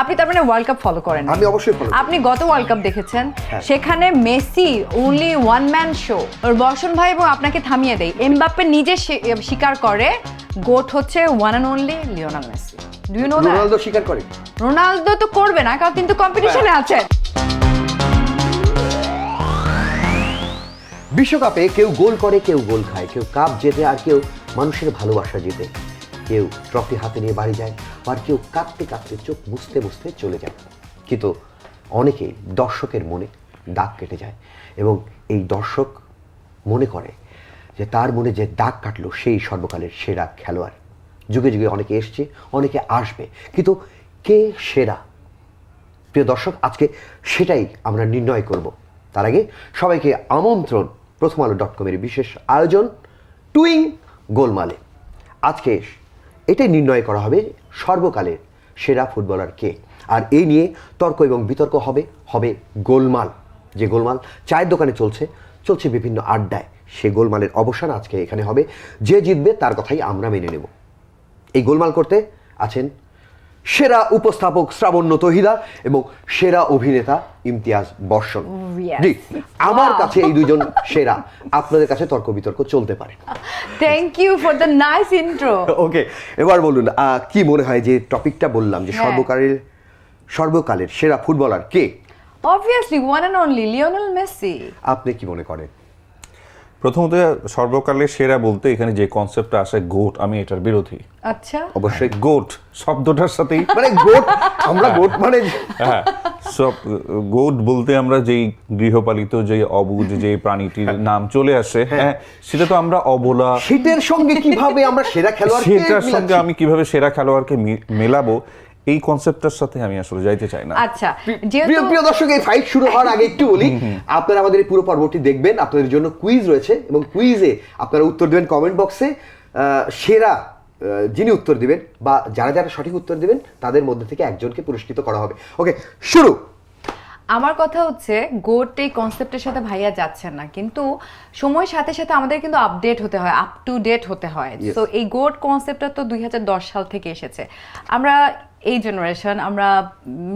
আপনি তার মানে ওয়ার্ল্ড কাপ ফলো করেন? আমি অবশ্যই ফলো করি। আপনি গত ওয়ার্ল্ড কাপ দেখেছেন, সেখানে Messi only one man show. ওর বর্ষণ ভাই এবং আপনাকে থামিয়ে দেয়, এমবাপ্পে নিজে স্বীকার করে গোট হচ্ছে one and only Lionel Messi. Do you know that? Ronaldo স্বীকার করে? রোনালদো তো করবে না, কারণ কিন্তু কম্পিটিশনে আছে। বিশ্বকাপে কেউ গোল করে, কেউ গোল খায়, কেউ কাপ জেতে, আর কেউ মানুষের ভালোবাসা জেতে, কেউ ট্রফি হাতে নিয়ে বাড়ি যায়, আর কেউ কাঁদতে কাঁদতে চোখ মুছতে মুছতে চলে যায়। কিন্তু অনেকেই দর্শকের মনে দাগ কেটে যায়, এবং এই দর্শক মনে করে যে তার মনে যে দাগ কাটলো সেই সর্বকালের সেরা খেলোয়াড়। যুগে যুগে অনেকে এসছে, অনেকে আসবে, কিন্তু কে সেরা? প্রিয় দর্শক, আজকে সেটাই আমরা নির্ণয় করব। তার আগে সবাইকে আমন্ত্রণ প্রথমআলো.com-এর বিশেষ আয়োজন টুইং গোলমালে। আজকে এটাই নির্ণয় করা হবে সর্বকালের সেরা ফুটবলার কে, আর এই নিয়ে তর্ক এবং বিতর্ক হবে গোলমাল। যে গোলমাল চায়ের দোকানে চলছে বিভিন্ন আড্ডায়, সে গোলমালের অবসান আজকে এখানে হবে। যে জিতবে তার কথাই আমরা মেনে নেব। এই গোলমাল করতে আছেন সেরা উপস্থাপক শ্রাবণ্য তহিদা এবং সেরা অভিনেতা ইমতিয়াজ বর্ষণ। জি, আমার কাছে এই দুজন সেরা, আপনাদের কাছে তর্ক বিতর্ক চলতে পারে। Thank you for the nice intro. Okay, এবার বলুন কি মনে হয় যে টপিকটা বললাম যে সর্বকালের সেরা footballer K? Obviously one and only Lionel Messi. আপনি কি মনে করেন? প্রথমত সর্বকালের সেরা বলতে এখানে যে কনসেপ্টটা আসে গোট, আমি এটার বিরোধী। আচ্ছা, অবশ্যই গোট শব্দটার সাথেই মানে গোট, আমরা গোট মানে হ্যাঁ, সব গোট বলতে আমরা যেই গৃহপালিত যে অবুঝ যে প্রাণীটির নাম চলে আসে, হ্যাঁ, সেটা তো আমরা অবলা, সেটার সঙ্গে কিভাবে আমরা সেরা খেলোয়াড়কে সেটার সঙ্গে আমি কিভাবে সেরা খেলোয়াড়কে মেলাবো, এই কনসেপ্টটার সাথে আমি আসলে যাইতে চাই না। আচ্ছা, প্রিয় দর্শক, এই ফাইট শুরু হওয়ার আগে একটু বলি, আপনারা আমাদের এই পুরো পর্বটি দেখবেন, আপনাদের জন্য কুইজ রয়েছে, এবং কুইজে আপনারা উত্তর দেবেন কমেন্ট বক্সে। সেরা যিনি উত্তর দিবেন বা যারা যারা সঠিক উত্তর দিবেন তাদের মধ্যে থেকে একজনকে পুরস্কৃত করা হবে। ওকে, শুরু। আমার কথা হচ্ছে গোট এই কনসেপ্টের সাথে ভাইয়া যাচ্ছেন না, কিন্তু সময়ের সাথে সাথে আমাদের কিন্তু আপডেট হতে হয়, আপ টু ডেট হতে হয়। তো এই গোট কনসেপ্টটা তো 2010 সাল থেকে এসেছে। আমরা এই জেনারেশন, আমরা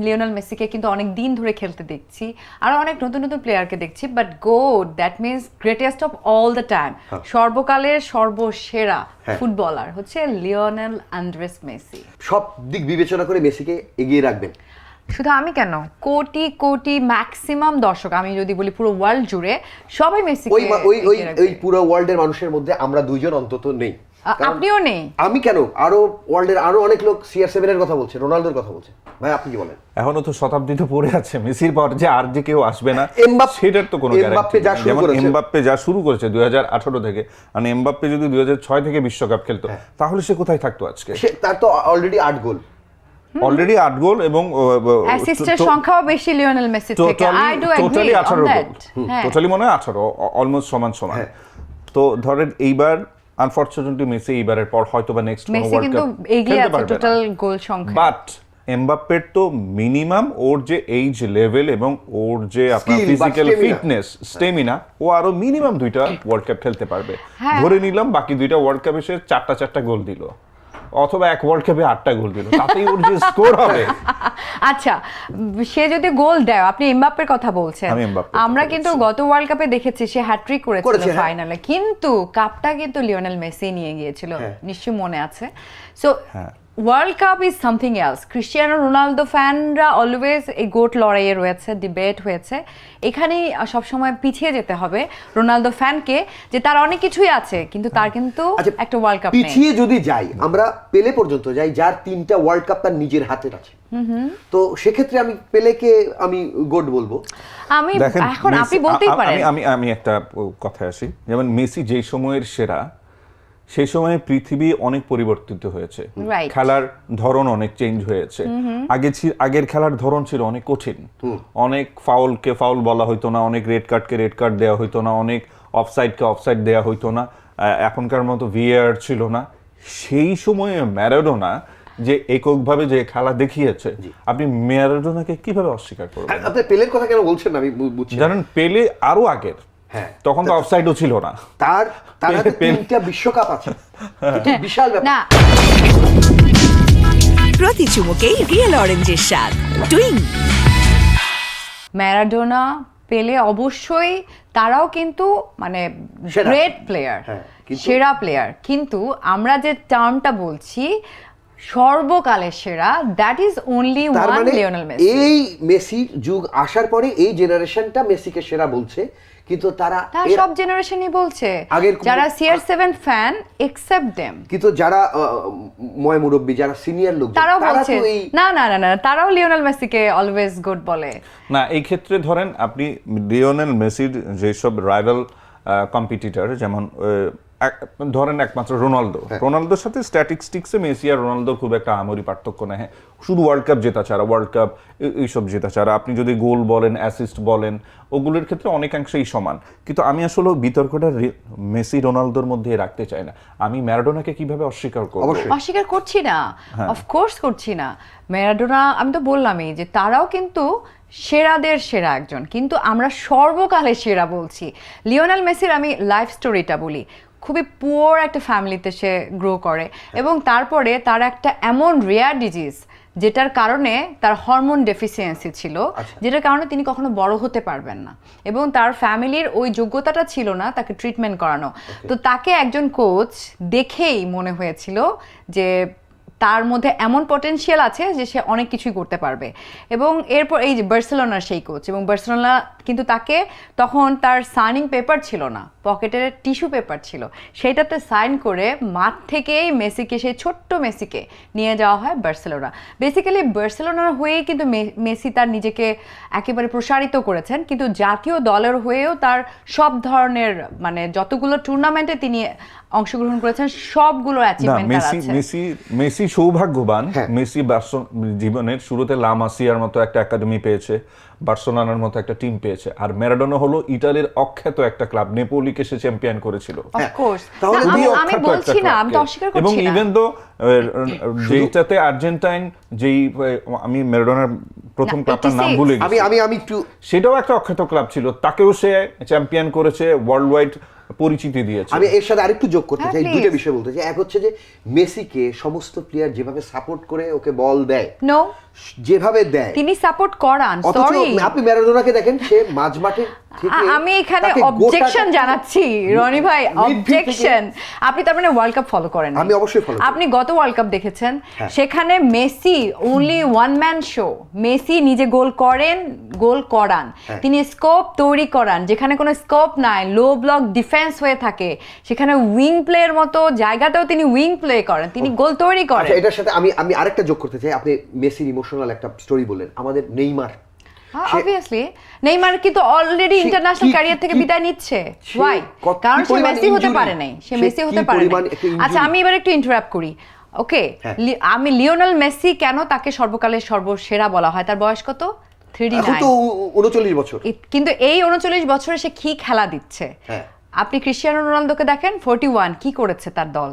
লিওনেল মেসিকে কিন্তু অনেক দিন ধরে খেলতে দেখছি, আর অনেক নতুন নতুন প্লেয়ারকে দেখছি, but goat that means greatest of all the time, সর্বকালের সর্বসেরা ফুটবলার হচ্ছে লিওনেল আন্দ্রেস মেসি। সব দিক বিবেচনা করে মেসিকে এগিয়ে রাখবেন? শুধু আমি কেন, কোটি কোটি ম্যাক্সিমাম দর্শক, আমি যদি বলি পুরো ওয়ার্ল্ড জুড়ে সবাই মেসিকে ওই পুরো ওয়ার্ল্ডের মানুষের মধ্যে আমরা দুইজন অন্তত নেই। আপনিও নেই? আমি কেন, আরো ওয়ার্ল্ডের আরো অনেক লোক CR7 এর কথা বলছে, রোনালদোর কথা বলছে। ভাই আপনি কি বলেন? এখনো তো শতাব্দীতে পড়ে আছে, মেসির পর যে আর যে কেউ আসবে না সেটার তো কোনো এমবাপ্পে যা শুরু করেছে 2018 থেকে, মানে এমবাপ্পে যদি 2006 থেকে বিশ্বকাপ খেলতো তাহলে সে কোথায় থাকতো আজকে? তার তো অলরেডি 8 গোল, অলরেডি 8 গোল, এবং অ্যাসিস্টের সংখ্যাও বেশি লিওনেল মেসি থেকে। I do agri totally 18 on goal, that. Totally মনে হয় 18, অলমোস্ট সমান। তো ধরেন এইবার আনফরচুনেটলি মেসি এইবারের পর হয়তো বা নেক্সট মেসি কিন্তু এগিয়ে আছে টোটাল গোল সংখ্যা, বাট এমবাপ্পের তো মিনিমাম ওর যে এইজ লেভেল এবং ওর যে আপনার ফিজিক্যাল ফিটনেস, স্টেমিনা, ও আরো মিনিমাম 2টা ওয়ার্ল্ড কাপ খেলতে পারবে। ধরে নিলাম বাকি 2টা ওয়ার্ল্ড কাপে সে 4টা গোল দিল, অথবা এক ওয়ার্ল্ড কাপে 8টা গোল দিল, তাতেই ওর যে স্কোর হবে। আচ্ছা, সে যদি গোল দেয়, আপনি এমবাপ্পের কথা বলছেন, আমরা কিন্তু গত ওয়ার্ল্ড কাপে দেখেছি সে হ্যাট্রিক করেছিল ফাইনালে, কিন্তু কাপটা কিন্তু লিওনেল মেসি নিয়ে গিয়েছিল, নিশ্চয়ই মনে আছে। So world cup is something else. Cristiano Ronaldo ফ্যানরা অলওয়েজ এই গোট লড়াইয়ে রয়েছে, ডিবেট হয়েছে, এখানেই সবসময় পিছিয়ে যেতে হবে রোনালদো ফ্যানকে, যে তার অনেক কিছুই আছে কিন্তু তার কিন্তু একটা ওয়ার্ল্ড কাপ নেই। পিছিয়ে যদি যাই, আমরা পেলে পর্যন্ত যাই, যার 3টা ওয়ার্ল্ড কাপ তার নিজের হাতের আছে, তো সেক্ষেত্রে আমি পেলেকে আমি গোট বলবো। আমি এখন আপনি বলতেই পারেন। আমি একটা কথা আসি, যেমন মেসি যেই সময়ের সেরা, সেই সময়ে পৃথিবী অনেক পরিবর্তিত হয়েছে, খেলার ধরন অনেক চেঞ্জ হয়েছে। আগের খেলার ধরন ছিল অনেক কঠিন, অনেক ফাউলকে ফাউল বলা হইতো না, অনেক রেড কার্ডকে রেড কার্ড দেওয়া হইতো না, অনেক অফসাইডকে অফসাইড দেওয়া হইতো না, এখনকার মতো VAR ছিল না। সেই সময়ে ম্যারাডোনা যে এককভাবে যে খেলা দেখিয়েছে, আপনি ম্যারাডোনাকে কিভাবে অস্বীকার করবেন? আপনি পেলের কথা কেন বলছেন আমি বুঝছি। জানেন, পেলে আরো আগের, তখন তো অফসাইডও ছিল না, তার 3টা বিশ্বকাপ আছে, বিশাল ব্যাপার। প্রতি চুমুকেই রিয়েল অরেঞ্জের স্বাদ। টুইং। ম্যারাডোনা, পেলে অবশ্যই তারাও কিন্তু মানে সেরা। গ্রেট প্লেয়ার, হ্যাঁ, কিন্তু- সেরা প্লেয়ার, কিন্তু আমরা যে টার্মটা বলছি সর্বকালের সেরা, দ্যাট ইজ অনলি তার ওয়ান মানে লিওনেল মেসি। এই মেসি যুগ আসার পরে এই জেনারেশনটা মেসিকে সেরা বলছে, কিন্তু তারা তারা এর- সব জেনারেশনই বলছে, আগের যারা CR7 ফ্যান একসেপ্ট দেম, কিন্তু যারা ময় মুরব্বী, যারা সিনিয়র লোক, তারাও তারা বলছে তো এই না না না না, তারাও লিওনেল মেসিকে অলওয়েজ গুড বলে। না, এই ক্ষেত্রে ধরেন আপনি লিওনেল মেসির যেসব রাইভাল কম্পিটিটর, যেমন ধরেন একমাত্র রোনালদোর সাথে স্ট্যাটিস্টিক্সে মেসি আর রোনালদোর খুব একটা আমরি পার্থক্য নেই। হ্যাঁ, শুধু ওয়ার্ল্ড কাপ জেতা ছাড়া, ওয়ার্ল্ড কাপ এইসব জেতা ছাড়া আপনি যদি গোল বলেন, অ্যাসিস্ট বলেন, ওগুলোর ক্ষেত্রে অনেকাংশেই সমান। কিন্তু আমি আসলে বিতর্কটা মেসি রোনালদোর মধ্যে রাখতে চাই না। আমি ম্যারাডোনাকে কিভাবে অস্বীকার করব? অবশ্যই। অস্বীকার করছি না, অফকোর্স করছি না। ম্যারাডোনা, আমি তো বললামই যে তারাও কিন্তু সেরাদের সেরা একজন, কিন্তু আমরা সর্বকালের সেরা বলছি। লিওনেল মেসির আমি লাইফ স্টোরিটা বলি। খুবই পুয়ার একটা ফ্যামিলিতে সে গ্রো করে, এবং তারপরে তার একটা এমন রেয়ার ডিজিজ যেটার কারণে তার হরমোন ডেফিসিয়েন্সি ছিল, যেটার কারণে তিনি কখনো বড় হতে পারবেন না, এবং তার ফ্যামিলির ওই যোগ্যতাটা ছিল না তাকে ট্রিটমেন্ট করানো। তো তাকে একজন কোচ দেখেই মনে হয়েছিল যে তার মধ্যে এমন পটেনশিয়াল আছে যে সে অনেক কিছুই করতে পারবে। এবং এরপর এই যে বার্সেলোনার সেই কোচ, এবং বার্সেলোনা কিন্তু তাকে তখন তার সাইনিং পেপার ছিল না, পকেটের টিস্যু পেপার ছিল, সেইটাতে সাইন করে মাঠ থেকেই মেসিকে, সেই ছোট্ট মেসিকে নিয়ে যাওয়া হয় বার্সেলোনা। বেসিক্যালি বার্সেলোনার হয়েই কিন্তু মেসি তার নিজেকে একেবারে প্রসারিত করেছেন, কিন্তু জাতীয় দলের হয়েও তার সব ধরনের মানে যতগুলো টুর্নামেন্টে তিনি অংশগ্রহণ করেছেন সবগুলো না, অ্যাচিভমেন্ট আছে। মেসি সৌভাগ্যবান। মেসি জীবনের শুরুতে লা মাসিয়ার মতো একটা একাডেমি পেয়েছে, বার্সেলোনার মতো একটা টিম পেয়েছে, আর ম্যারাডোনা হলো ইতালির অখ্যাত একটা ক্লাব, নেপোলিকে সে চ্যাম্পিয়ন করেছিল। অফ কোর্স, তাহলে আমি অখ্যাত একটা বলছি না, আমি তো ক্লাবকে। অস্বীকার এবং করছি না। ইভেন দো যেটাতে আর্জেন্টাইন, যেই আমি ম্যারাডোনার প্রথম না, ক্লাবটার নাম 86 ভুলে আমি গেছি, আমি আমি একটু সেটাও একটা অখ্যাত ক্লাব ছিল, তাকেও সে চ্যাম্পিয়ন করেছে, ওয়ার্ল্ড ওয়াইড পরিচিতি দিয়েছে। আমি এর সাথে আরেকটু যোগ করতে হ্যাঁ, চাই, please. দুটো বিষয় বলতে চাই। এক হচ্ছে যে মেসিকে সমস্ত প্লেয়ার যেভাবে সাপোর্ট করে ওকে বল দেয়, নো, যেভাবে দেয়, তিনি সাপোর্ট করান, অথচ সরি, আপনি ম্যারাডোনাকে দেখেন, সে মাঝমাঠে থেকে আমি এখানে তাকে অবজেকশন গোটাটা- জানাচ্ছি রনি ভাই, Midfield থেকে- অবজেকশন। আপনি তার মানে ওয়ার্ল্ড কাপ ফলো করেন? আমি অবশ্যই follow করি। আপনি গত ওয়ার্ল্ড কাপ দেখেছেন, হ্যাঁ। সেখানে Messi only one man show, Messi নিজে গোল করেন, গোল করান, হ্যাঁ। তিনি স্কোপ তৈরি করান, যেখানে কোনো স্কোপ নাই, লো ব্লক ডিফেন্স হয়ে থাকে, সেখানে উইং প্লের মতো জায়গাতেও তিনি উইং প্লে করেন, তিনি গোল তৈরি করেন। আচ্ছা, এটার সাথে আমি আরেকটা যোগ করতে চাই। আপনি মেসির ইমোশনাল একটা স্টোরি বললেন, আমাদের নেইমার, অবভিয়াসলি নেইমার কিন্তু অলরেডি সে ইন্টারন্যাশনাল কি- ক্যারিয়ার থেকে কি- বিদায় নিচ্ছে। সে ওয়াই? কত- কারণ কি সে পরিমাণ মেসি হতে injury? পারে নাই, সে সে মেসি কি হতে পারে পরিমাণ নাই। একটা injury? আচ্ছা, আমি এবার একটু ইন্টারাপ্ট করি। ওকে, হ্যাঁ। আমি লিওনেল মেসি কেন তাকে সর্বকালের সর্বসেরা বলা হয়? তার বয়স কত? এখন 39। তো 39 বছর। কিন্তু এই 39 বছরে সে কি খেলা দিচ্ছে। হ্যাঁ। আপনি ক্রিস্টিয়ানো রোনালদোকে দেখেন, 41 কি করেছে তার দল,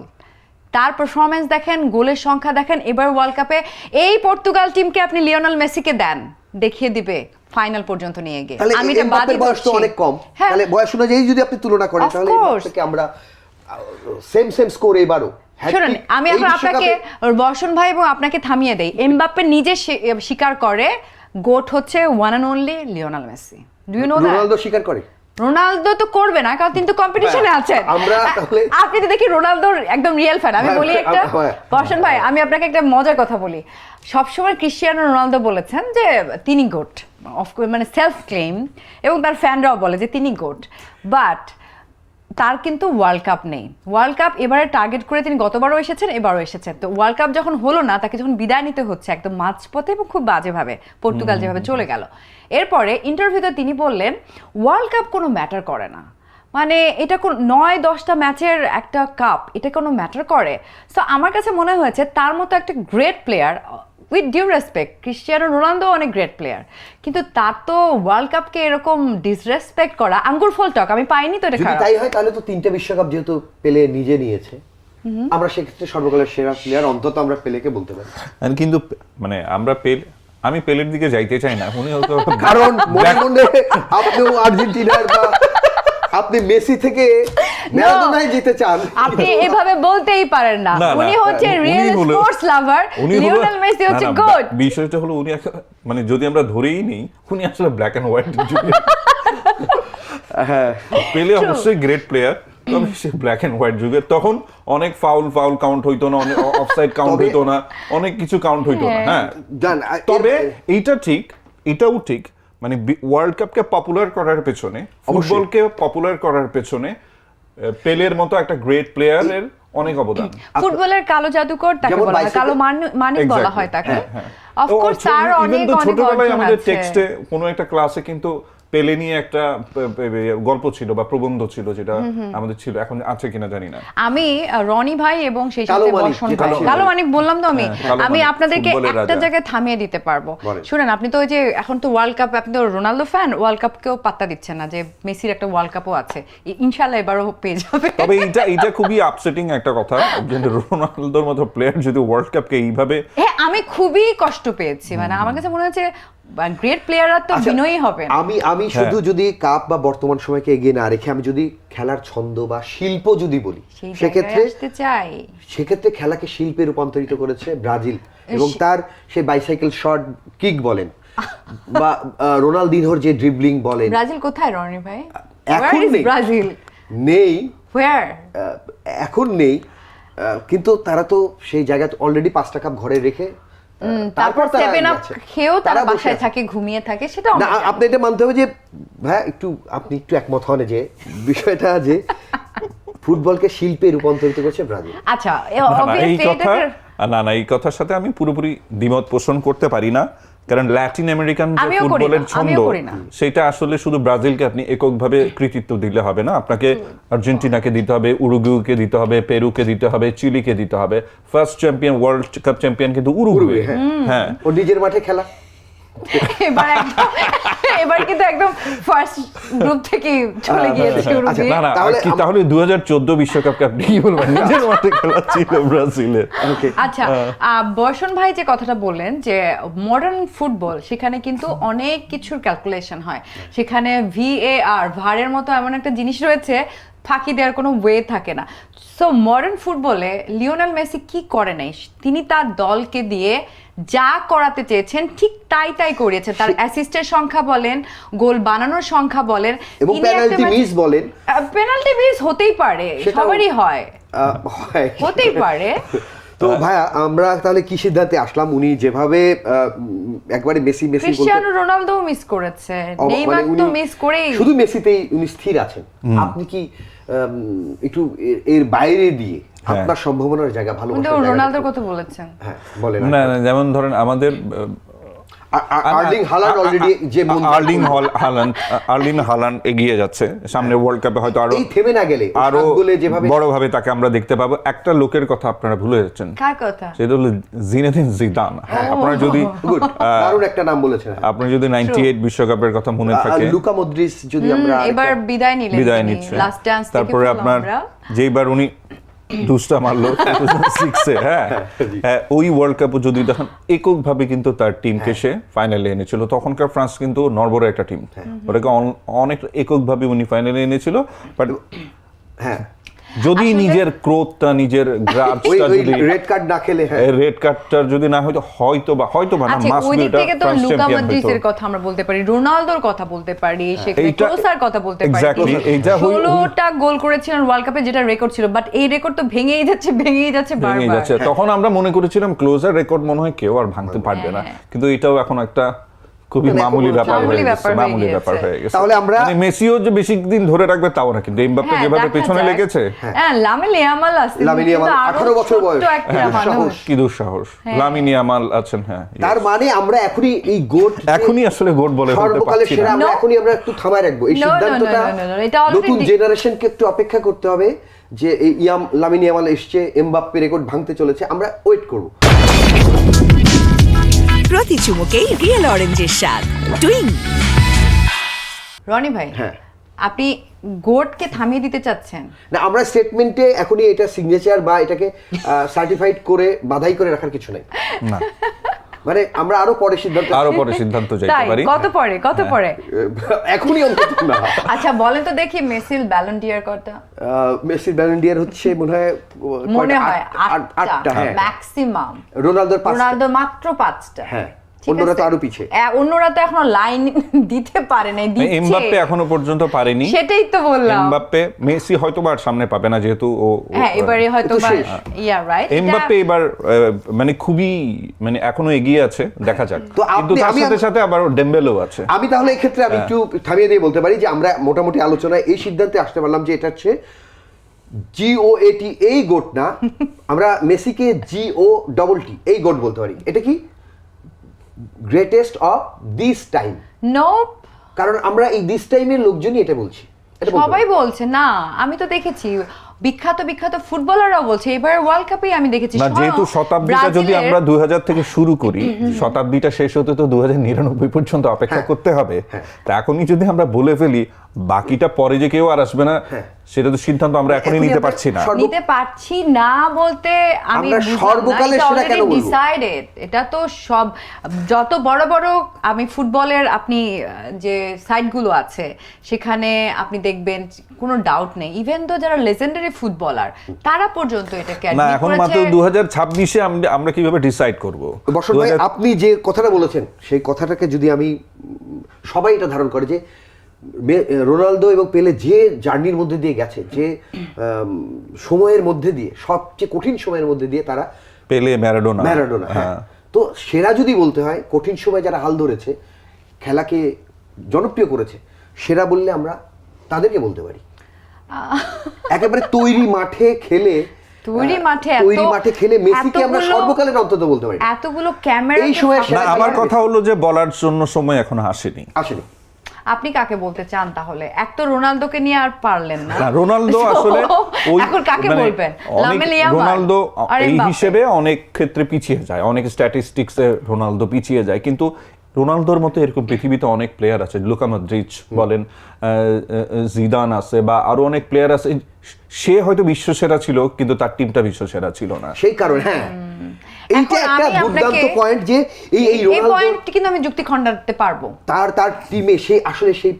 তার পারফরমেন্স দেখেন, গোলের সংখ্যা দেখেন। এবার ওয়ার্ল্ড কাপে এই পর্তুগাল টিমকে আপনি লিওনেল মেসিকে দেন, দেখিয়ে দিবে ফাইনাল পর্যন্ত নিয়ে গিয়ে। তাহলে আমি এটা বাদই এমবাপ্পের বয়স তো বলছি। অনেক কম, হ্যাঁ। তাহলে বয়স অনুযায়ী যদি আপনি তুলনা করেন, Of তাহলে course. এমবাপ্পেকে আমরা সেম স্কোর এবারও শুনুন, আমি এখন আপনাকে বর্ষণ ভাই এবং আপনাকে থামিয়ে দেই। এমবাপ্পে নিজে স্বীকার করে গোট হচ্ছে one and only Lionel Messi. Do you know that? Ronaldo স্বীকার করে। রোনালদো তো করবে না, কারণ তিনি তো কম্পিটিশনে আছেন। আমরা তাহলে আপনি তো দেখি রোনালদোর একদম রিয়েল ফ্যান। আমি বলি একটা, বর্ষণ ভাই আমি আপনাকে একটা মজার কথা বলি। সবসময় ক্রিস্টিয়ানো রোনালদো বলেছেন যে তিনি গোট, মানে সেলফ ক্লেম, এবং তার ফ্যানরাও বলে যে তিনি গোট, বাট তার কিন্তু ওয়ার্ল্ড কাপ নেই। ওয়ার্ল্ড কাপ এবারে টার্গেট করে তিনি গতবারও এসেছেন, এবারও এসেছেন। তো ওয়ার্ল্ড কাপ যখন হলো না, তাকে যখন বিদায় নিতে হচ্ছে একদম মাঝপথে এবং খুব বাজেভাবে, পর্তুগাল যেভাবে চলে গেল, এরপরে ইন্টারভিউতে তিনি বললেন ওয়ার্ল্ড কাপ কোনো ম্যাটার করে না, মানে এটা কোন 9-10টা ম্যাচের একটা কাপ, এটা কোনো ম্যাটার করে? সো আমার কাছে মনে হয়েছে তার মতো একটা great player, with due respect, Cristiano Ronaldo অনেক গ্রেট প্লেয়ার, কিন্তু তার তো ওয়ার্ল্ড কাপকে এরকম ডিসরেসপেক্ট করা, আঙ্গুর ফল টক, আমি পাইনি তো এটা যদি খারাপ। তাই হয় তাহলে তো 3টে বিশ্বকাপ যেহেতু পেলে নিজে নিয়েছে, আমরা সেক্ষেত্রে সর্বকালের সেরা প্লেয়ার অন্তত আমরা পেলেকে বলতে পারি। কিন্তু মানে আমি পেলের দিকে যাইতে চাই না, উনি হয়তো কারণ মনে মনে আপনিও আর্জেন্টিনার, বা আপনি মেসি থেকে ম্যারাডোনাই জিতে চান। আপনি এভাবে বলতেই পারেন না। না, উনি হচ্ছে উনি রিয়েল হলো- স্পোর্টস লাভার, উনি হলো- লিওনেল মেসি না, হচ্ছে না, গোট। বিষয়টা হলো উনি মানে যদি আমরা ধরেই নিই উনি আসলে ব্ল্যাক এন্ড হোয়াইট যুগে হ্যাঁ, পেলে অবশ্যই গ্রেট প্লেয়ার, তবে সে ব্ল্যাক এন্ড হোয়াইট যুগের, তখন অনেক ফাউল কাউন্ট হইতো না, অনেক অফসাইড কাউন্ট হইতো না, অনেক কিছু কাউন্ট হইতো না। হ্যাঁ, জান, তবে এইটা ঠিক, এটাও ঠিক, মানে ওয়ার্ল্ড কাপকে পপুলার করার পেছনে, ফুটবলকে পপুলার করার পেছনে পেলের মতো একটা গ্রেট প্লেয়ারের অনেক অবদান। ফুটবলের কালো জাদুকর তাকে যেমন বলা হয়, bicycle- কালো মানিক বলা Exactly, হয় তাকে। হ্যাঁ। অফ কোর্স তার অনেক অনেক ছোটবেলায় অর্জন আমাদের আছে। টেক্সটে কোনো একটা ক্লাসে কিন্তু পেলে নিয়ে একটা গল্প ছিল বা প্রবন্ধ ছিল, যেটা আমাদের ছিল, এখন আছে কিনা জানি না। আমি রনি ভাই এবং সেই কালো সাথে মানিক, বর্ষণ যেটা ভাই, ছিল। কালো মানিক বললাম তো আমি। হ্যাঁ, কালো আমি মানিক, আপনাদেরকে ফুটবলের একটা রাজা। জায়গায় থামিয়ে দিতে পারবো। বলেন। শুনেন, আপনি তো ওই যে এখন তো ওয়ার্ল্ড কাপ, আপনি তো রোনালদো ফ্যান, ওয়ার্ল্ড কাপকেও পাত্তা দিচ্ছেন না, যে মেসির একটা ওয়ার্ল্ড কাপও আছে, ইনশাআল্লাহ এবারও পেয়ে যাবে। তবে এটা খুবই আপসেটিং একটা কথা যে রোনালদোর মতো প্লেয়ার যদি ওয়ার্ল্ড কাপকে এইভাবে, হ্যাঁ, আমি খুবই কষ্ট পেয়েছি, মানে আমার কাছে মনে হচ্ছে গ্রেট প্লেয়াররা তো আচ্ছা, বিনয়ী হবে না। আমি শুধু যদি কাপ বা বর্তমান সময়কে এগিয়ে না রেখে আমি যদি খেলার ছন্দ বা শিল্প যদি বলি, সেই সেক্ষেত্রে জায়গায় আসতে চাই। সেক্ষেত্রে খেলাকে শিল্পে রূপান্তরিত করেছে ব্রাজিল, এবং তার সেই বাইসাইকেল শট কিক বলেন বা রোনালদিনহোর যে ড্রিবলিং বলেন, ব্রাজিল কোথায় রনি ভাই? এখন Where is নেই। ব্রাজিল? নেই, Where? এখন নেই, কিন্তু তারা তো সেই জায়গায় অলরেডি 5টা কাপ ঘরে রেখে তারপর তারা 7 আপ গেছে। খেয়েও তারা বসে বাসায় আছে। থাকে, ঘুমিয়ে থাকে, সেটা না, আপনি এটা মানতে হবে যে ভাই আপনি একটু একমত হন যে বিষয়টা যে ফুটবলকে শিল্পে রূপান্তরিত করেছে ব্রাজিল। আচ্ছা, এই obviously কথা এটাকে- এই কথার সাথে আমি পুরোপুরি দ্বিমত পোষণ করতে পারি না, কারণ ল্যাটিন আমেরিকান যে আমিও করি না, ফুটবলের ছন্দ, আমিও করি না। সেটা আসলে শুধু ব্রাজিলকে আপনি এককভাবে কৃতিত্ব দিলে হবে না, আপনাকে আর্জেন্টিনাকে দিতে হবে, উরুগুয়েকে দিতে হবে, পেরুকে দিতে হবে, চিলিকে দিতে হবে। First champion, world cup champion কিন্তু উরুগুয়ে। হ্যাঁ, ও নিজের মাঠে খেলা। এবার কিন্তু একদম ফার্স্ট গ্রুপ থেকে চলে গিয়েছে শুরু আচ্ছা, দিয়ে। না না, তাহলে তাহলে 2014 বিশ্বকাপকে আপনি কি বলবেন? নিজের মাঠে খেলা ছিল ব্রাজিলের। আচ্ছা, বর্ষণ ভাই যে কথাটা বললেন যে মডার্ন ফুটবল, সেখানে কিন্তু অনেক কিছুর ক্যালকুলেশন হয়, সেখানে VAR ভারের মতো এমন একটা জিনিস রয়েছে, ফাঁকি দেওয়ার কোনো ওয়ে থাকে না। সো মডার্ন ফুটবলে লিওনেল মেসি কি করে নাই, তিনি তার দলকে দিয়ে যা করাতে চেয়েছেন ঠিক তাই করিয়েছেন। তার অ্যাসিস্টের সংখ্যা বলেন, গোল বানানোর সংখ্যা বলেন, এবং পেনাল্টি মিস বলেন, পেনাল্টি মিস হতেই পারে, সেটাও- সবারই হয়, হয়। হতেই পারে। তো ভাইয়া, আমরা তাহলে কি সিদ্ধান্তে আসলাম? উনি যেভাবে একবারে মেসি মেসি বলতে, ক্রিশ্চিয়ানো রোনালদো মিস করেছে, নেইমার তো মিস করেই। শুধু মেসিতেই উনি স্থির আছেন। আপনি কি একটু এর বাইরে দিয়ে আপনার সম্ভাবনার জায়গা ভালো কিন্তু রোনালদোর কথা বলেছেন। হ্যাঁ, বলেন। না না, যেমন ধরেন আমাদের আর্লিং হালান্ড অলরেডি যে আর্লিং হালান্ড এগিয়ে যাচ্ছে, সামনে ওয়ার্ল্ড কাপে হয়তো আরো এই থেমে না গেলে আরো গোলে যেভাবে বড়ভাবে তাকে আমরা দেখতে পাবো। একটা লোকের কথা আপনারা ভুলে যাচ্ছেন, কার কথা? সেটা হলো জিনেদিন জিদান। আপনারা যদি গুড, দারুণ একটা নাম বলেছেন। আপনার যদি 98 বিশ্বকাপের কথা মনে থাকে, লুকা মদ্রিচ যদি আমরা এবার বিদায় নিলেন, নিচ্ছে। লাস্ট ডান্স থেকে তারপরে আপনার যেইবার উনি দুষ্টা মারলো 2006-এ, হ্যাঁ, ওই ওয়ার্ল্ড কাপও যদি দেখেন, এককভাবে কিন্তু তার টিমকে সে ফাইনালে এনেছিল। তখনকার ফ্রান্স কিন্তু নড়বড়ে একটা টিম, ওটাকে অনেক এককভাবে উনি ফাইনালে এনেছিল। বাট হ্যাঁ, যদি নিজের ক্রোধটা, নিজের গ্রাজটা ওই যদি রেড কার্ড না খেলে, হ্যাঁ, রেড কার্ডটা যদি না হয়তো হয়তো না, আচ্ছা, মাস ওই দিক থেকে তো ফ্রান্স লুকা চ্যাম্পিয়ন মদ্রিচের হতো। কথা আমরা বলতে পারি, রোনালদোর কথা বলতে পারি, সেখানে এইটা- ক্লোসার কথা বলতে পারি। Exactly, এইটা 16টা গোল করেছিলেন ওয়ার্ল্ড কাপে, যেটা রেকর্ড ছিল, বাট এই রেকর্ড তো ভেঙেই যাচ্ছে ভেঙে বারবার। যাচ্ছে। তখন আমরা মনে করেছিলাম ক্লোজার রেকর্ড মনে হয় কেউ আর ভাঙতে পারবে না, কিন্তু এটাও এখন একটা খুবই মানে মামুলি এখন ব্যাপার হয়ে গেছে, ব্যাপার মামুলি হয়ে ব্যাপার গেছে। হয়ে গেছে। তাহলে আমরা- মানে মেসিও যে বেশি দিন ধরে রাখবে তাও না, কিন্তু এমবাপ্পে হ্যাঁ, যেভাবে দেখা পেছনে যায়। লেগেছে, হ্যাঁ, লামিন ইয়ামাল আছে, লামিন ইয়ামাল, কিন্তু আরো 18 বছর বয়স। ছোট্ট একটা হ্যাঁ, মানুষ। কি দুঃসাহস। লামিন ইয়ামাল আছেন, হ্যাঁ, তার মানে আমরা এখনই এই গোট এখনই আসলে গোট বলে বলতে সর্বকালের পারছি সেরা না। আমরা এখনই আমরা একটু থামায় রাখবো এই No, no, সিদ্ধান্তটা। no, no, no, no, এটা already নতুন জেনারেশনকে একটু অপেক্ষা করতে হবে যে এই লামিন ইয়ামাল এসছে, এমবাপ্পে রেকর্ড ভাঙতে চলেছে, আমরা ওয়েট করব। প্রতি চুমুকেই রিয়েল অরেঞ্জের স্বাদ। টুইং। রনি ভাই, হ্যাঁ। আপনি গোটকে থামিয়ে দিতে চাচ্ছেন? না, আমরা স্টেটমেন্টে এখনই এটা সিগনেচার বা এটাকে সার্টিফাইড করে বাধাই করে রাখার কিছু নাই। না, মানে আমরা আরো পরে সিদ্ধান্ত যাইতে তাই পারি। কত পরে এখনই অন্তত না। আচ্ছা বলেন তো দেখি মেসির ব্যালন ডিয়ার কত? মেসির ব্যালন ডিয়ার হচ্ছে মনে হয় আটটা, হ্যাঁ। ম্যাক্সিমাম। রোনালদোর মাত্র 5টা। হ্যাঁ, অন্যরা তো আরো পিছে। অন্যরা তো এখনো লাইন দিতে পারে নাই, দিচ্ছে। এমবাপ্পে এখনো পর্যন্ত পারেনি। সেটাই তো বললাম। এমবাপ্পে, মেসি হয়তোবা আর সামনে পাবে না, যেহেতু হ্যাঁ এবারে হয়তোবা রাইট। এমবাপ্পে এবার মানে খুবই মানে এখনো এগিয়ে আছে, দেখা যাক। তো কিন্তু তার সাথে সাথে আবার ডেম্বেলেও আছে। আমি তাহলে এই ক্ষেত্রে আমি একটু থামিয়ে দিয়ে বলতে পারি যে আমরা মোটামুটি আলোচনায় এই সিদ্ধান্তে আসতে পারলাম যে এটা হচ্ছে GOAT, এই গোট না, আমরা মেসিকে GOTT এই গোট বলতে পারি। এটা কি greatest of this time? No, কারণ আমরা এই দিস টাইমের লোকজনই এটা বলছি। সবাই বলছে না, আমি তো দেখেছি বিখ্যাত ফুটবলাররাও বলছে। এবার ওয়ার্ল্ড কাপে আমি দেখেছি না, যেহেতু শতাব্দীটা যদি আমরা 2000 থেকে শুরু করি, শতাব্দীটা শেষ হতে তো 2099 পর্যন্ত অপেক্ষা করতে হবে। তা এখনই যদি আমরা বলে ফেলি বাকিটা পরে যে কেউ আর আসবে না, সেটা তো সিদ্ধান্ত আমরা এখনই নিতে পারছি না বলতে আমি সর্বকালের সেরা কেন বলবো? ডিসাইডেড। এটা তো সব যত বড় বড় আমি ফুটবলের আপনি যে সাইটগুলো আছে সেখানে আপনি দেখবেন কোনো ডাউট নেই, ইভেন তো যারা লেজেন্ডারি ফুটবলার তারা পর্যন্ত এটাকে না। এখন মাত্র 2026-এ আমরা কিভাবে ডিসাইড করব? বর্ষণ ভাই, আপনি যে কথাটা বলেছেন সেই কথাটাকে যদি আমি সবাই এটা ধারণ করে যে রোনালদো এবং পেলে যে জার্নির মধ্যে দিয়ে গেছে, যে সময়ের মধ্যে দিয়ে, সবচেয়ে কঠিন সময়ের মধ্যে দিয়ে তারা, পেলে, ম্যারাডোনা, হ্যাঁ। তো সেরা যদি বলতে হয়, কঠিন সময় যারা হাল ধরেছে, খেলাকে জনপ্রিয় করেছে, সেরা বললে আমরা তাদেরকে বলতে পারি। একেবারে তৈরি মাঠে খেলে মেসিকে আমরা সর্বকালের অন্তত বলতে পারি। এতগুলো ক্যামেরা এই সময় আমার কথা হলো যে বলার জন্য সময় এখনো আসেনি। আপনি কাকে বলতে চান তাহলে? এক তো রোনালদোকে নিয়ে আর পারলেন না। রোনালদো আসলে এখন কাকে বলবেন? রোনালদো এই হিসেবে অনেক ক্ষেত্রে পিছিয়ে যায়, অনেক স্ট্যাটিস্টিক্সে রোনালদো পিছিয়ে যায়, কিন্তু রোনালদোর মতো এরকম পৃথিবীতে অনেক প্লেয়ার আছে, লুকা মদ্রিচ বলেন, জিদান আছে, বা আরো অনেক প্লেয়ার আছে। সে হয়তো বিশ্বসেরা ছিল কিন্তু তার টিমটা বিশ্বসেরা ছিল না, সেই কারণে। হ্যাঁ, এইটা একটা দুর্দান্ত পয়েন্ট যে এই পয়েন্টটি কিন্তু আমি যুক্তি খণ্ডাতে পারবো। তার টিমে সে আসলে সেই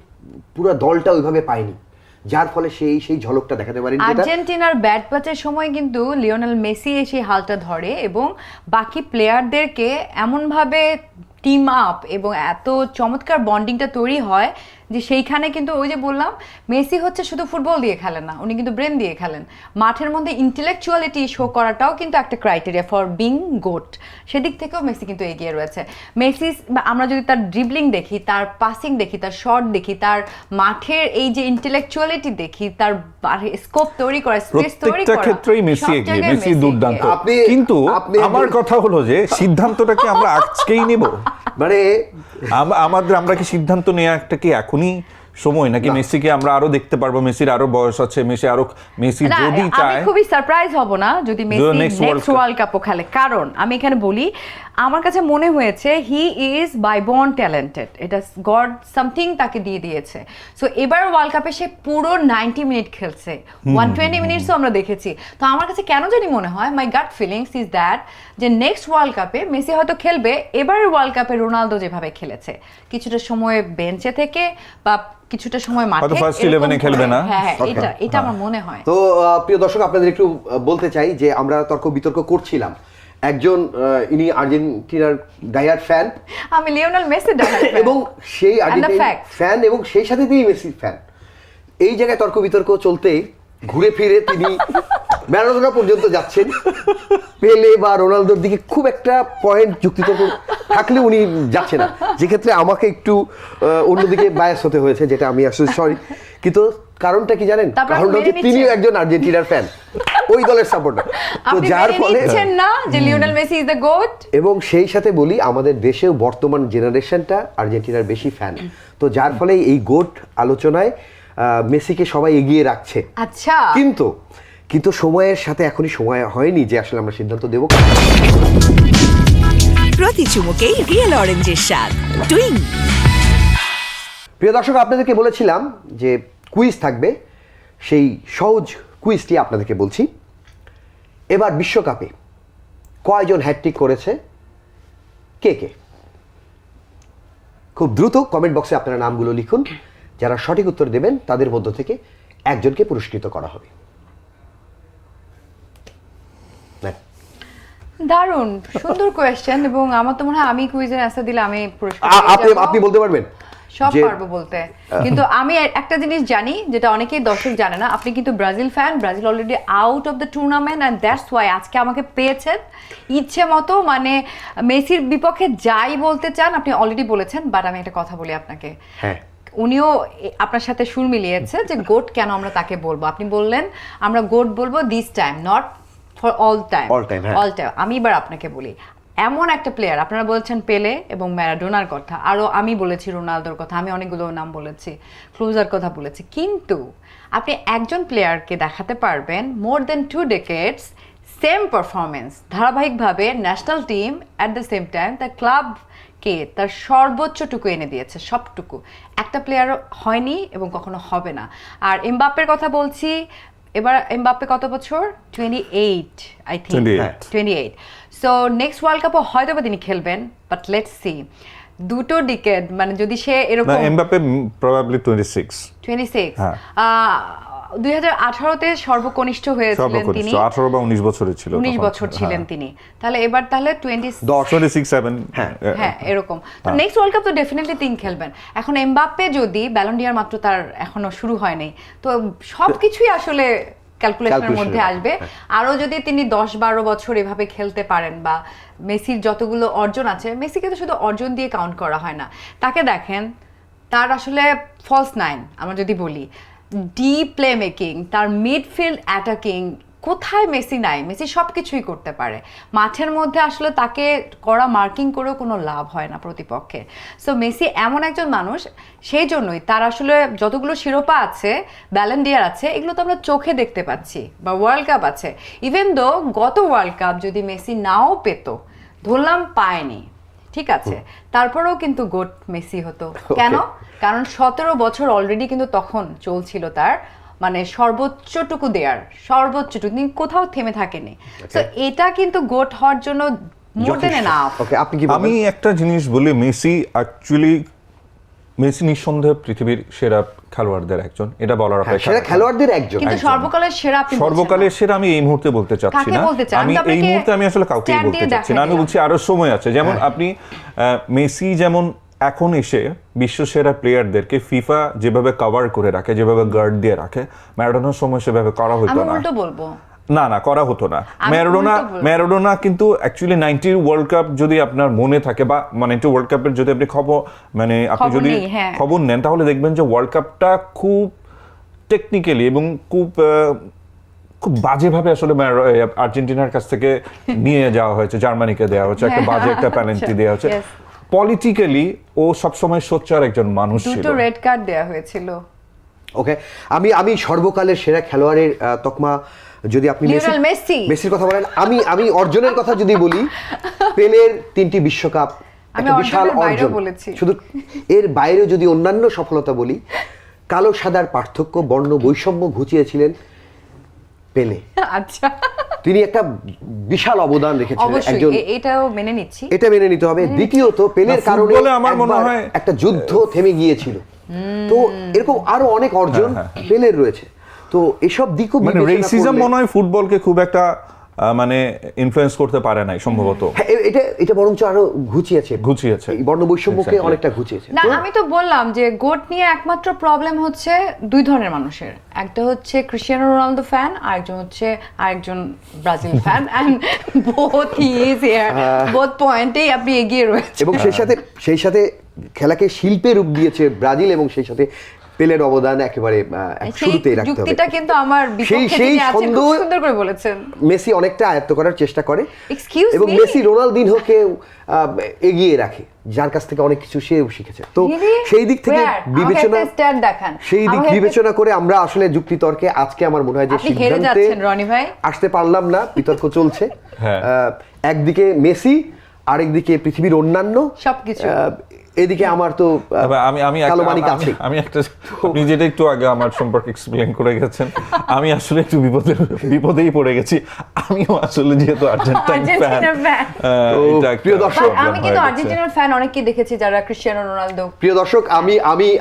পুরো দলটা ওইভাবে পায়নি, যার ফলে সেই ঝলকটা দেখাতে পারেনি। আর্জেন্টিনার ব্যাট প্যাচের সময় কিন্তু লিওনেল মেসি এসে হালটা ধরে এবং বাকি প্লেয়ারদেরকে এমনভাবে টিম আপ এবং এত চমৎকার বন্ডিংটা তৈরি হয় যে সেইখানে কিন্তু ওই যে বললাম, মেসি হচ্ছে শুধু ফুটবল দিয়ে খেলেন না, উনি কিন্তু ব্রেন দিয়ে খেলেন। মাঠের মধ্যে ইন্টেলেকচুয়ালিটি শো করাটাও কিন্তু একটা ক্রাইটেরিয়া ফর বিং গোট। সেদিক থেকেও মেসি কিন্তু এগিয়ে রয়েছে। মেসি, আমরা যদি তার ড্রিবলিং দেখি, তার পাসিং দেখি, তার শট দেখি, তার মাঠের এই যে ইন্টেলেকচুয়ালিটি দেখি, তার স্কোপ তৈরি করা, স্পেস তৈরি করা, ক্ষেত্রেই মেসি এগিয়ে, মেসি দুর্দান্ত। কিন্তু আমার কথা হলো যে সিদ্ধান্তটাকে আমরা আজকেই নেব, মানে আমরা কি সিদ্ধান্ত নেওয়াটা কি এখনই সময়, নাকি মেসিকে আমরা আরো দেখতে পারবো? মেসির আরো বয়স আছে, মেসি যদি চায়, আমি খুবই সারপ্রাইজ হব না যদি মেসি নেক্সট ওয়ার্ল্ড কাপও খেলে। কারণ আমি এখানে বলি, আমার কাছে মনে হয়েছে he is by born talented, এটা গড সামথিং তাকে দিয়ে দিয়েছে। সো এবার ওয়ার্ল্ড কাপে সে পুরো 90 মিনিট খেলছে, 120 মিনিটসও আমরা দেখেছি। তো আমার কাছে কেন জানি মনে হয়, মাই গাট ফিলিংস ইজ দ্যাট, যে নেক্সট ওয়ার্ল্ড কাপে মেসি হয়তো খেলবে এবারের ওয়ার্ল্ড কাপে রোনালদো যেভাবে খেলেছে, কিছুটা সময় বেঞ্চে থেকে বা কিছুটা সময় মাঠে, ফার্স্ট 11-এ খেলবে না। হ্যাঁ, এটা আমার মনে হয়। তো প্রিয় দর্শক, আপনাদের একটু বলতে চাই যে আমরা তর্ক বিতর্ক করছিলাম। একজন ইনি আর্জেন্টিনার ডায়ার ফ্যান, আমি লিওনেল মেসি ডায়ার ফ্যান, এবং সেই আর্জেন্টিনার ফ্যান এবং সেই সাথে তিনি মেসি ফ্যান। এই জায়গায় তর্ক বিতর্ক চলতে ঘুরে ফিরে তিনি ম্যারাডোনা পর্যন্ত যাচ্ছেন। পেলে বা রোনালদোর দিকে খুব একটা পয়েন্ট যুক্তিতর্ক থাকলে উনি যাচ্ছে না, যেক্ষেত্রে আমাকে একটু অন্যদিকে বায়াস হতে হয়েছে, যেটা আমি আসলে সরি। কিন্তু কারণটা কি জানেন? কারণটা হচ্ছে তিনিও একজন আর্জেন্টিনার ফ্যান, ওই দলের সাপোর্টার। তো যার ফলে না যে Lionel Messi is the goat. এবং সেই সাথে বলি, আমাদের দেশেও বর্তমান জেনারেশনটা আর্জেন্টিনার বেশি ফ্যান। তো যার ফলে এই গোট আলোচনায় মেসিকে সবাই এগিয়ে রাখছে। আচ্ছা, কিন্তু সময়ের সাথে এখনই সময় হয়নি যে আসলে আমরা সিদ্ধান্ত দেব। প্রতি চুমুকেই রিয়েল অরেঞ্জের স্বাদ, টুইং। প্রিয় দর্শক, আপনাদেরকে বলেছিলাম যে কুইজ থাকবে, সেই সহজ কুইজটি আপনাদেরকে বলছি। এবার বিশ্বকাপে কয়জন হ্যাটট্রিক করেছে কে কে? খুব দ্রুত কমেন্ট বক্সে আপনারা নামগুলো লিখুন। যারা সঠিক উত্তর দেবেন তাদের মধ্য থেকে একজনকে পুরস্কৃত করা হবে। দারুণ সুন্দর কোয়েশ্চেন, এবং আমার তো মনে হয় আমি কুইজের অ্যান্সার দিলে আমি পুরস্কার পেয়ে যাবো। আপনি বলতে পারবেন? সব পারবো বলতে, কিন্তু আমি একটা জিনিস জানি যেটা অনেকেই দর্শক জানে না, আপনি কিন্তু Brazil fan. Brazil already out of the tournament and that's why আজকে আমাকে পেয়েছেন ইচ্ছে মতো, মানে মেসির বিপক্ষে যাই বলতে চান আপনি অলরেডি বলেছেন। বাট আমি একটা কথা বলি আপনাকে, হ্যাঁ, উনিও আপনার সাথে সুর মিলিয়েছে যে গোট কেন আমরা তাকে বলবো। আপনি বললেন আমরা গোট বলবো this time, not for all time. All time. আমি এবার আপনাকে বলি, এমন একটা প্লেয়ার, আপনারা বলেছেন পেলে এবং ম্যারাডোনার কথা, আরও আমি বলেছি রোনালদোর কথা, আমি অনেকগুলো নাম বলেছি, ক্লোজার কথা বলেছি, কিন্তু আপনি একজন প্লেয়ারকে দেখাতে পারবেন মোর দেন 2 decades সেম পারফরমেন্স ধারাবাহিকভাবে national team at the same time তার ক্লাবকে তার সর্বোচ্চটুকু এনে দিয়েছে, সবটুকু একটা প্লেয়ার হয়নি এবং কখনো হবে না। আর এমবাপ্পের কথা বলছি, এবার এমবাপ্পে কত বছর? 28 I think, 28। So next world কাপও হয়তো বা তিনি খেলবেন, বাট লেটস সি। দুটো ডিকেড, মানে যদি সে এরকম, এমবাপ্পে প্রবাবলি 26। 2018-তে সর্বকনিষ্ঠ হয়েছিলেন তিনি, 18 বা 19 বছরের ছিল, 19 বছর ছিলেন তিনি। তাহলে এবার তাহলে 26-7 হ্যাঁ এরকম। তো নেক্সট ওয়ার্ল্ড কাপ তো ডেফিনেটলি তিনি খেলবেন। এখন এমবাপ্পে যদি ব্যালন ডি'অর মাত্র তার এখনো শুরু হয়নি, তো সবকিছুই আসলে ক্যালকুলেশনের মধ্যে আসবে। আরো যদি তিনি 10-12 বছর এভাবে খেলতে পারেন, বা মেসির যতগুলো অর্জন আছে, মেসিকে তো শুধু অর্জন দিয়ে কাউন্ট করা হয় না, তাকে দেখেন তার আসলে ফলস নাইন আমরা যদি বলি, ডিপ প্লে মেকিং, তার মিডফিল্ড অ্যাটাকিং, কোথায় মেসি নাই? মেসি সব কিছুই করতে পারে মাঠের মধ্যে, আসলে তাকে করা মার্কিং করেও কোনো লাভ হয় না প্রতিপক্ষের। সো মেসি এমন একজন মানুষ, সেই জন্যই তার আসলে যতগুলো শিরোপা আছে, ব্যালন ডি'অর আছে, এগুলো তো আমরা চোখে দেখতে পাচ্ছি, বা ওয়ার্ল্ড কাপ আছে। ইভেন দো গত ওয়ার্ল্ড কাপ যদি মেসি নাও পেতো, ধরলাম পায়নি, ঠিক আছে, তারপরেও কিন্তু গোট মেসি হতো। কেন? কারণ 17 বছর অলরেডি কিন্তু তখন চলছিল তার, মানে সর্বোচ্চটুকু দেয়ার, সর্বোচ্চটুকু, তিনি কোথাও থেমে থাকেনি। তো এটা কিন্তু গোট হওয়ার জন্য মোর দেন এনাফ। আমি একটা জিনিস বলি, মেসি নিঃসন্দেহে পৃথিবীর সেরা খেলোয়াড়দের একজন, এটা বলার অপেক্ষা, সেরা খেলোয়াড়দের একজন, কিন্তু সর্বকালের সেরা আপনি সর্বকালের সেরা আমি এই মুহূর্তে বলতে চাচ্ছি না। আমি এই মুহূর্তে আমি আসলে কাউকে বলতে চাচ্ছি না, আমি বলছি আরো সময় আছে। যেমন আপনি মেসি যেমন এখন এসে বিশ্বসেরা প্লেয়ারদেরকে ফিফা যেভাবে কভার করে রাখে, যেভাবে গার্ড দিয়ে রাখে, ম্যারাডোনার সময় সেভাবে করা হতো না। উল্টো বলবো, না করা হতো না। ম্যারাডোনা কিন্তু অ্যাকচুয়ালি 90 ওয়ার্ল্ড কাপ যদি আপনার মনে থাকে, বা 90 ওয়ার্ল্ড কাপের যদি আপনি আপনি যদি খবর নেন, তাহলে দেখবেন যে ওয়ার্ল্ড কাপটা খুব টেকনিক্যালি এবং খুব বাজেভাবে আসলে আর্জেন্টিনার কাছ থেকে নিয়ে যাওয়া হয়েছে, জার্মানিকে দেওয়া হচ্ছে, একটা বাজে একটা পেনাল্টি দেওয়া হচ্ছে। পলিটিক্যালি ও সবসময় সোচ্চার একজন মানুষ ছিল, দুটো রেড কার্ড দেওয়া হয়েছিল। ওকে, আমি সর্বকালের সেরা খেলোয়াড়ের তকমা, যদি আপনি মেসির কথা বলেন, আমি অর্জনের কথা যদি বলি, পেলের 3টি বিশ্বকাপ একটা বিশাল অর্জন। শুধু এর বাইরে যদি অন্যান্য সফলতা বলি, কালো সাদার পার্থক্য, বর্ণ বৈষম্য ঘুচিয়েছিলেন পেলে। আচ্ছা, তিনি একটা বিশাল অবদান রেখেছিলেন একজন, এটাও মেনে নিচ্ছি, এটা মেনে নিতে হবে। দ্বিতীয়ত, পেলের কারণে আমার মনে হয় একটা যুদ্ধ থেমে গিয়েছিল। তো এরকম আরো অনেক অর্জন পেলের রয়েছে। তো এসব দিকও মানে রেসিজম মনে হয় ফুটবলকে খুব একটা মানে ইনফ্লুয়েন্স করতে পারে নাই সম্ভবত। এটা বরঞ্চ আরো ঘুচিয়েছে, বর্ণবৈষম্যকে অনেকটা ঘুচিয়েছে। না, আমি তো বললাম যে গোট নিয়ে একমাত্র প্রবলেম হচ্ছে 2 ধরনের মানুষের, একটা হচ্ছে ক্রিস্টিয়ানো রোনালদো ফ্যান, আরেকজন Brazil fan, and both he is here, both পয়েন্টেই আপনি এগিয়ে রয়েছেন। এবং সেই সাথে খেলাকে শিল্পে রূপ দিয়েছে ব্রাজিল, এবং সেই সাথে পেলের অবদান একেবারে শুরুতেই রাখতে হবে। যুক্তিটা কিন্তু আমার বিপক্ষে যিনি আছেন খুব সুন্দর করে বলেছেন। মেসি অনেকটা আয়ত্ত করার চেষ্টা করে, এবং মেসি রোনালদিনহোকে এগিয়ে রাখে, যার কাছ থেকে অনেক কিছু সেও শিখেছে। তো সেই দিক থেকে বিবেচনা করে আমরা আসলে যুক্তিতর্কে আজকে আমার মনে হয় যে সিদ্ধান্তে আসতে পারলাম না, বিতর্ক চলছে। একদিকে মেসি, আরেকদিকে পৃথিবীর অন্যান্য সবকিছু, এদিকে আমার তো তবে আমি কালো মানিক আছে। আমি একটা আপনি যেটা একটু আগে আমার সম্পর্কে এক্সপ্লেইন করে গেছেন, আমি আসলে একটু বিপদেই পড়ে গেছি। আমিও আসলে যেহেতু আর্জেন্টাইন ফ্যান, আর্জেন্টিনার fan। এটা একটা প্রিয় দর্শক, problem আমি হয়ে কিন্তু গেছে। আর্জেন্টিনার ফ্যান অনেককে দেখেছি যারা ক্রিশ্চিয়ানো রোনালদো। প্রিয় দর্শক, আমি আমার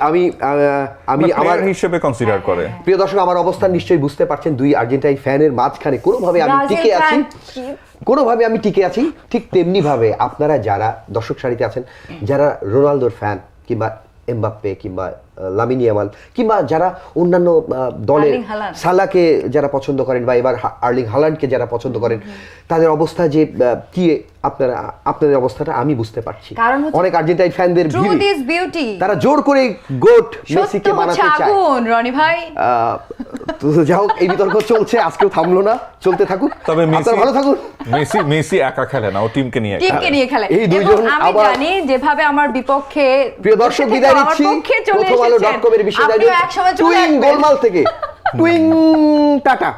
আমার হিসেবে কনসিডার করে। প্রিয় দর্শক, আমার অবস্থান নিশ্চয়ই বুঝতে পারছেন। দুই আর্জেন্টাইন ফ্যানের মাঝখানে কোনোভাবে আমি ব্রাজিল টিকে আছি, fan। কোনোভাবে আমি টিকে আছি। ঠিক তেমনি ভাবে আপনারা যারা দর্শক সারিতে আছেন, যারা রোনালদোর ফ্যান কিংবা এমবাপ্পে কিংবা লামিন ইয়ামাল কিংবা যারা অন্যান্য দলের আর্লিং হালান্ড। সালাকে যারা পছন্দ করেন বা এবার আর্লিং হালান্ডকে যারা পছন্দ করেন, তাদের অবস্থা যে কি, আপনাদের অবস্থাটা আমি বুঝতে পারছি। কারণ হচ্ছে অনেক আর্জেন্টাইন ফ্যানদের ট্রুথ ইজ বিউটি। তারা জোর করে গোট সত্য মেসিকে হচ্ছে বানাতে চায়। আগুন, রনি ভাই। তো যাই হোক, এই বিতর্ক চলছে, আজকেও থামলো না, চলতে থাকুক। তবে আপনারা ভালো থাকুন। মেসি একা খেলে না, ও টিমকে নিয়ে টিমকে নিয়ে খেলে। এই এবং দুইজন আমি আবার- জানি যেভাবে আমার বিপক্ষে প্রিয় দর্শক, থেকে বিদায় আমার নিচ্ছি পক্ষে চলে প্রথম আলো এসেছেন। .com এর বিশেষ আপনিও একসময় চলে টুইং আসবেন। গোলমাল থেকে। টুইং টাটা।